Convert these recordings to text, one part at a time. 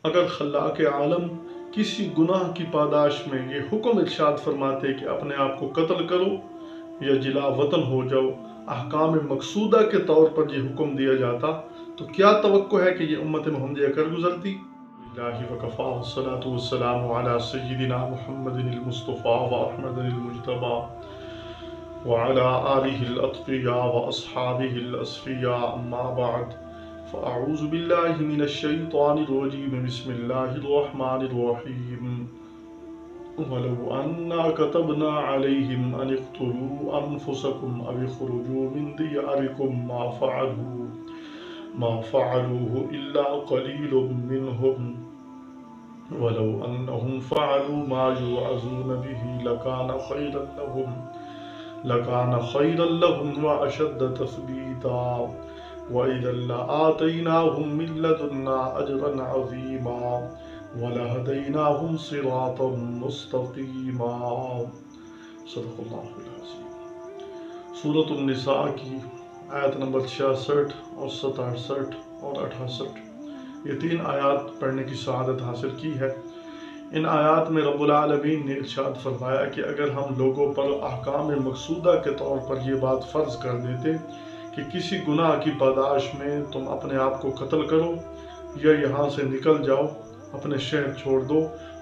اگر خلاق عالم کسی گناہ کی پاداش میں یہ حکم ارشاد فرماتے کہ اپنے آپ کو قتل کرو یا جلا وطن ہو جاؤ، احکام مقصودہ کے طور پر یہ حکم دیا جاتا، تو کیا توقع ہے کہ یہ امت محمدیہ کر گزرتی؟ اللہ وکفا والصلاة والسلام علی سیدنا محمد المصطفیٰ واحمد المجتبی وعلى آلہ الاتقیاء واصحابہ الاسفیاء، اما بعد فاعوذ باللہ من الشیطان الرجیم، بسم اللہ الرحمن الرحیم۔ وَلَوْ أَنَّا كَتَبْنَا عَلَيْهِمْ أَنِ اقْتُلُوا أَنفُسَكُمْ أَوِ اخْرُجُوا مِنْ دِيَارِكُمْ مَا فَعَلُوهُ إِلَّا قَلِيلٌ مِّنْهُمْ وَلَوْ أَنَّهُمْ فَعَلُوا مَا يُوعَظُونَ بِهِ لَكَانَ خَيْرًا لَّهُمْ وَأَشَدَّ تَثْبِيتًا وَإِذًا لَّآتَيْنَاهُم مِّن لَّدُنَّا أَجْرًا عَظِيمًا وَلَهَدَيْنَاهُمْ صِرَاطًا مُّسْتَقِيمًا۔ صدق اللہ العظیم۔ سورۃ النساء کی آیت نمبر 66 اور 67 اور 68، یہ 3 آیات پڑھنے کی سعادت حاصل کی ہے۔ ان آیات میں رب العالمین نے ارشاد فرمایا کہ اگر ہم لوگوں پر احکام مقصودہ کے طور پر یہ بات فرض کر دیتے کہ کسی گناہ کی پاداش میں تم اپنے آپ کو قتل کرو یا یہاں سے نکل جاؤ، اپنے شہر چھوڑ دو،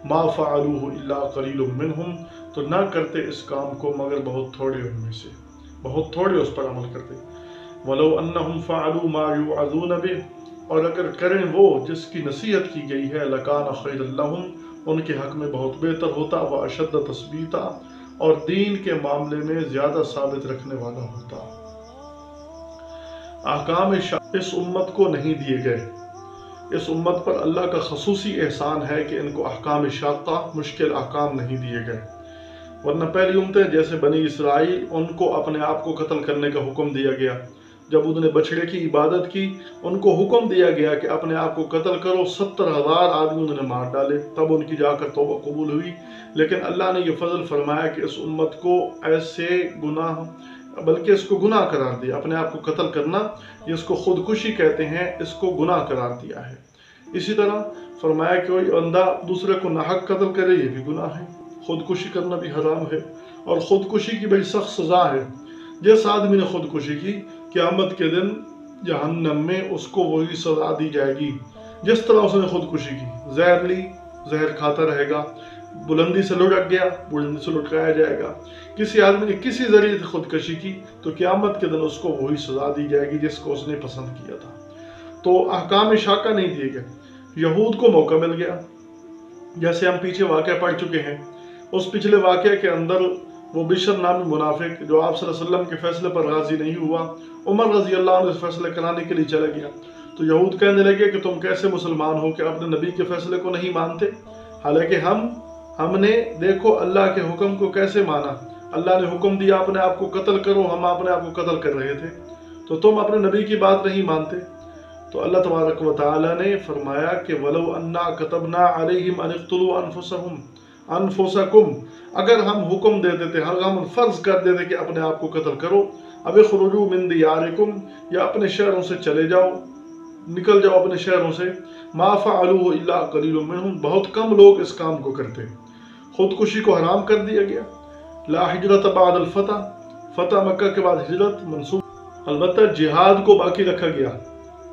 ما فعلوه الا قلیل منہم، تو نہ کرتے اس کام کو مگر بہت تھوڑے ان میں سے، بہت تھوڑے اس پر عمل کرتے۔ وَلَوْ أَنَّهُمْ فَعَلُوا مَا يُوعَظُونَ بِهِ، اور اگر کریں وہ جس کی نصیحت کی گئی ہے، لَكَانَ خَيْرًا لَّهُمْ، ان کے حق میں بہت بہتر ہوتا، وَأَشَدَّ تَثْبِيتًا، اور دین کے معاملے میں زیادہ ثابت رکھنے والا ہوتا۔ احکام اس امت کو نہیں دیے گئے، اس امت پر اللہ کا خصوصی احسان ہے کہ ان کو احکام شاقہ، مشکل احکام نہیں دیے گئے، ورنہ پہلی امتیں جیسے بنی اسرائیل، ان کو اپنے آپ کو قتل کرنے کا حکم دیا گیا۔ جب انہوں نے بچڑے کی عبادت کی، ان کو حکم دیا گیا کہ اپنے آپ کو قتل کرو، 70,000 آدمی انہوں نے مار ڈالے، تب ان کی جا کر توبہ قبول ہوئی۔ لیکن اللہ نے یہ فضل فرمایا کہ اس امت کو ایسے گناہ، بلکہ اس کو گناہ قرار دیا۔ اپنے آپ کو قتل کرنا، جس کو خودکشی کہتے ہیں، اس کو گناہ قرار دیا ہے۔ اسی طرح فرمایا کہ کوئی بندہ دوسرے کو ناحق قتل کرے، یہ بھی گناہ ہے، خودکشی کرنا بھی حرام ہے، اور خودکشی کی بڑی سخت سزا ہے۔ جس آدمی نے خودکشی کی، قیامت کے دن جہنم میں اس کو وہی سزا دی جائے گی جس طرح اس نے خودکشی کی۔ زہر لی، زہر کھاتا رہے گا، بلندی سے لڑک گیا، بلندی سے لٹکایا جائے گا۔ کسی آدمی نے کسی ذریعے سے خودکشی کی تو قیامت کے دن اس کو وہی سزا دی جائے گی جس کو اس نے پسند کیا تھا۔ تو احکام شاقہ نہیں دیے گئے۔ یہود کو موقع مل گیا، جیسے ہم پیچھے واقعہ پڑھ چکے ہیں۔ اس پچھلے واقعے کے اندر وہ بشر نامی منافق جو آپ صلی اللہ علیہ وسلم کے فیصلے پر راضی نہیں ہوا، عمر رضی اللہ عنہ فیصلے کرانے کے لیے چلا گیا، تو یہود کہنے لگے کہ تم کیسے مسلمان ہو کہ اپنے نبی کے فیصلے کو نہیں مانتے، حالانکہ ہم نے دیکھو اللہ کے حکم کو کیسے مانا۔ اللہ نے حکم دیا اپنے آپ کو قتل کرو، ہم اپنے آپ کو قتل کر رہے تھے، تو تم اپنے نبی کی بات نہیں مانتے۔ تو اللہ تبارک و تعالی نے فرمایا کہ وَلَوْ أَنَّا كَتَبْنَا عَلَيْهِمْ أَنِ اقْتُلُوا أَنفُسَكُمْ، اگر ہم حکم دے دیتے، ہم فرض کر دیتے کہ اپنے آپ کو قتل کرو، اب اخرجوا من دیارکم، یا اپنے شہروں سے چلے جاؤ، نکل جاؤ اپنے شہروں سے، ما فعلوه الا قلیل منہم، بہت کم لوگ اس کام کو کرتے۔ خودکشی کو حرام کر دیا گیا۔ لا ہجرت بعد الفتح، فتح مکہ کے بعد ہجرت منسوخ، البتہ جہاد کو باقی رکھا گیا۔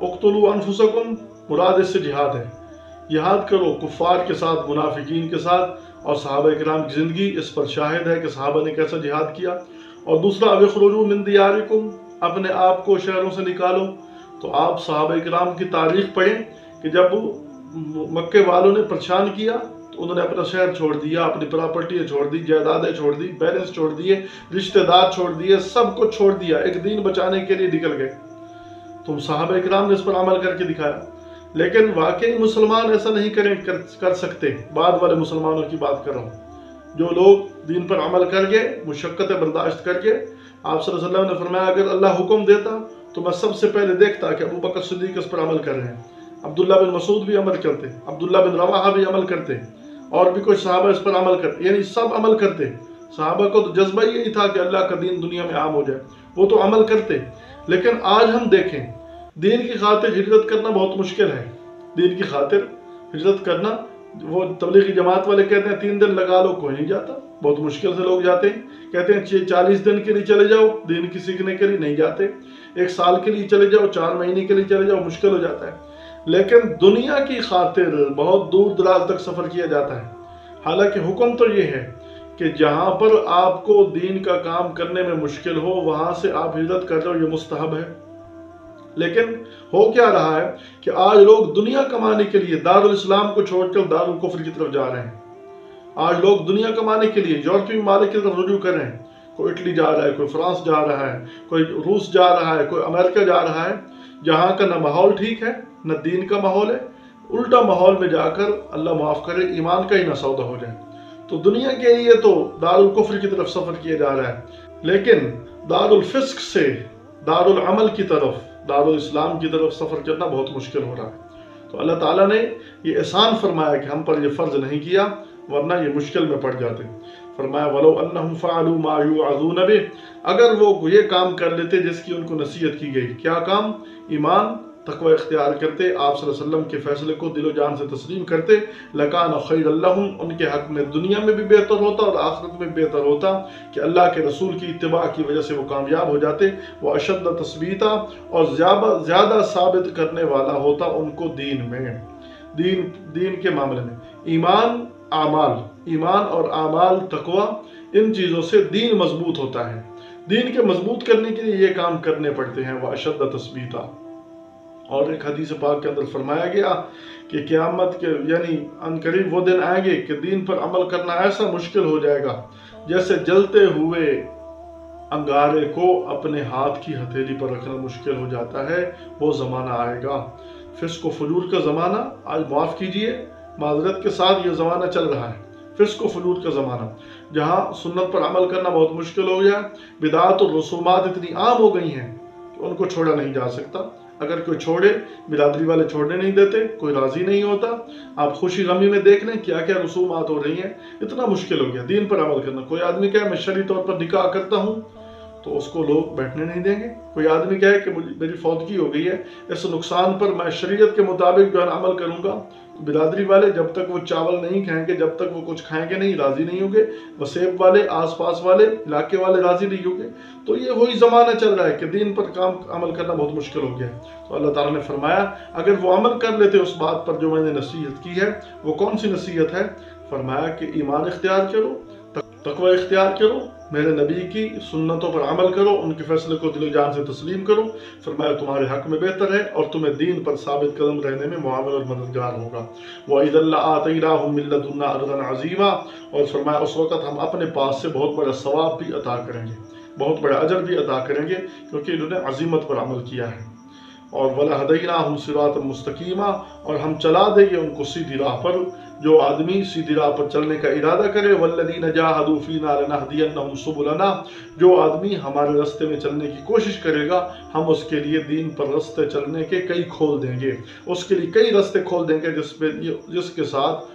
اقتلوا انفسکم، مراد اس سے جہاد ہے، جہاد کرو کفار کے ساتھ، منافقین کے ساتھ، اور صحابہ کرام کی زندگی اس پر شاہد ہے کہ صحابہ نے کیسا جہاد کیا۔ اور دوسرا اب اخرجوا من دیارکم، اپنے آپ کو شہروں سے نکالو۔ تو آپ صحابہ کرام کی تاریخ پڑھیں کہ جب مکے والوں نے پریشان کیا تو انہوں نے اپنا شہر چھوڑ دیا، اپنی پراپرٹیاں چھوڑ دی، جائیدادیں چھوڑ دی، بیلنس چھوڑ دیے، رشتہ دار چھوڑ دیے، سب کو چھوڑ دیا، ایک دین بچانے کے لیے نکل گئے۔ تو صحابہ کرام نے اس پر عمل کر کے دکھایا۔ لیکن واقعی مسلمان ایسا نہیں کر سکتے۔ بعد والے مسلمانوں کی بات کر رہا ہوں، جو لوگ دین پر عمل کر کے، مشقتیں برداشت کر کے، آپ صلی اللہ علیہ وسلم نے فرمایا اگر اللہ حکم دیتا تو میں سب سے پہلے دیکھتا کہ ابو بکر صدیق اس پر عمل کر رہے ہیں، عبداللہ بن مسعود بھی عمل کرتے، عبداللہ بن رواحہ بھی عمل کرتے، اور بھی کچھ صحابہ اس پر عمل کرتے، یعنی سب عمل کرتے۔ صحابہ کو تو جذبہ یہی تھا کہ اللہ کا دین دنیا میں عام ہو جائے، وہ تو عمل کرتے۔ لیکن آج ہم دیکھیں، دین کی خاطر ہجرت کرنا بہت مشکل ہے۔ دین کی خاطر ہجرت کرنا، وہ تبلیغی جماعت والے کہتے ہیں 3 دن لگا لو، کوئی نہیں جاتا، بہت مشکل سے لوگ جاتے ہیں۔ کہتے ہیں 40 دن کے لیے چلے جاؤ دین کی سیکھنے کے لیے، نہیں جاتے۔ 1 سال کے لیے چلے جاؤ، 4 مہینے کے لیے چلے جاؤ، مشکل ہو جاتا ہے۔ لیکن دنیا کی خاطر بہت دور دراز تک سفر کیا جاتا ہے۔ حالانکہ حکم تو یہ ہے کہ جہاں پر آپ کو دین کا کام کرنے میں مشکل ہو وہاں سے آپ ہجرت کر لو، یہ مستحب ہے۔ لیکن ہو کیا رہا ہے کہ آج لوگ دنیا کمانے کے لیے دارالاسلام کو چھوڑ کر دارالکفر کی طرف جا رہے ہیں۔ آج لوگ دنیا کمانے کے لیے یورپی ممالک کی طرف رجوع کر رہے ہیں۔ کوئی اٹلی جا رہا ہے، کوئی فرانس جا رہا ہے، کوئی روس جا رہا ہے، کوئی امریکہ جا رہا ہے، جہاں کا نہ ماحول ٹھیک ہے نہ دین کا ماحول ہے۔ الٹا ماحول میں جا کر اللہ معاف کرے ایمان کا ہی نہ سودا ہو جائے۔ تو دنیا کے لیے تو دارالکفر کی طرف سفر کیا جا رہا ہے، لیکن دارالفسق سے دارالعمل کی طرف، دارالاسلام کی طرف سفر کرنا بہت مشکل ہو رہا ہے۔ تو اللہ تعالیٰ نے یہ احسان فرمایا کہ ہم پر یہ فرض نہیں کیا، ورنہ یہ مشکل میں پڑ جاتے۔ فرمایا وَلَوْ أَنَّهُمْ فَعَلُوا مَا يُوعَظُونَ بِهِ، اگر وہ یہ کام کر لیتے جس کی ان کو نصیحت کی گئی۔ کیا کام؟ ایمان، تقوی اختیار کرتے، آپ صلی اللہ علیہ وسلم کے فیصلے کو دل و جان سے تسلیم کرتے، لَكَانَ خَيْرًا لَهُمْ، ان کے حق میں دنیا میں بھی بہتر ہوتا اور آخرت میں بہتر ہوتا کہ اللہ کے رسول کی اتباع کی وجہ سے وہ کامیاب ہو جاتے۔ وَأَشَدَّ تَثْبِيتًا، اور زیادہ ثابت کرنے والا ہوتا ان کو دین میں، دین کے معاملے میں۔ ایمان، اعمال، ایمان اور اعمال، تقوی، ان چیزوں سے دین مضبوط ہوتا ہے۔ دین کے مضبوط کرنے کے لیے یہ کام کرنے پڑتے ہیں۔ وَأَشَدَّ تَثْبِيتًا، اور ایک حدیث پاک کے اندر فرمایا گیا کہ قیامت کے یعنی عنقریب وہ دن آئیں گے کہ دین پر عمل کرنا ایسا مشکل ہو جائے گا جیسے جلتے ہوئے انگارے کو اپنے ہاتھ کی ہتھیلی پر رکھنا مشکل ہو جاتا ہے۔ وہ زمانہ آئے گا، فسق و فجور کا زمانہ۔ آج معاف کیجئے، معذرت کے ساتھ یہ زمانہ چل رہا ہے، فسق و فجور کا زمانہ، جہاں سنت پر عمل کرنا بہت مشکل ہو گیا۔ بدعات اور رسومات اتنی عام ہو گئی ہیں کہ ان کو چھوڑا نہیں جا سکتا۔ اگر کوئی چھوڑے، برادری والے چھوڑنے نہیں دیتے، کوئی راضی نہیں ہوتا۔ آپ خوشی غمی میں دیکھ لیں کیا کیا رسومات ہو رہی ہیں، اتنا مشکل ہو گیا دین پر عمل کرنا۔ کوئی آدمی کہے میں شرعی طور پر نکاح کرتا ہوں تو اس کو لوگ بیٹھنے نہیں دیں گے۔ کوئی آدمی کہے کہ میری فوتگی ہو گئی ہے، اس نقصان پر میں شریعت کے مطابق جو ہے عمل کروں گا، برادری والے جب تک وہ چاول نہیں کھائیں گے، جب تک وہ کچھ کھائیں گے نہیں، راضی نہیں ہوں گے۔ وسیب والے، آس پاس والے، علاقے والے راضی نہیں ہوں گے۔ تو یہ وہی زمانہ چل رہا ہے کہ دین پر عمل کرنا بہت مشکل ہو گیا ہے۔ تو اللہ تعالیٰ نے فرمایا اگر وہ عمل کر لیتے اس بات پر جو میں نے نصیحت کی ہے، وہ کون سی نصیحت ہے؟ فرمایا کہ ایمان اختیار کرو، تقوی اختیار کرو، میرے نبی کی سنتوں پر عمل کرو، ان کے فیصلے کو دل و جان سے تسلیم کرو۔ فرمایا تمہارے حق میں بہتر ہے اور تمہیں دین پر ثابت قدم رہنے میں معاون اور مددگار ہوگا۔ وَإِذًا لَآتَيْنَاهُم مِّن لَّدُنَّا أَجْرًا عَظِيمًا، اور فرمایا اس وقت ہم اپنے پاس سے بہت بڑا ثواب بھی عطا کریں گے، بہت بڑا اجر بھی عطا کریں گے، کیونکہ انہوں نے عزیمت پر عمل کیا ہے۔ اور وَلَهَدَيْنَاهُمْ صِرَاطًا مُسْتَقِيمًا، اور ہم چلا دیں گے ان کو سیدھی راہ پر۔ جو آدمی سیدھی راہ پر چلنے کا ارادہ کرے، وَالَّذِينَ جَاهَدُوا فِينَا لَنَهْدِيَنَّهُمْ سُبُلَنَا، جو آدمی ہمارے راستے میں چلنے کی کوشش کرے گا، ہم اس کے لیے دین پر راستے چلنے کے کئی کھول دیں گے، اس کے لیے کئی راستے کھول دیں گے جس کے ساتھ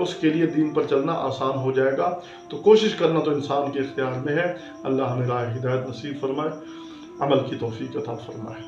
اس کے لیے دین پر چلنا آسان ہو جائے گا۔ تو کوشش کرنا تو انسان کے اختیار میں ہے۔ اللہ ہمیں راہ ہدایت نصیب فرمائے، عمل کی توفیق عطا فرمائے۔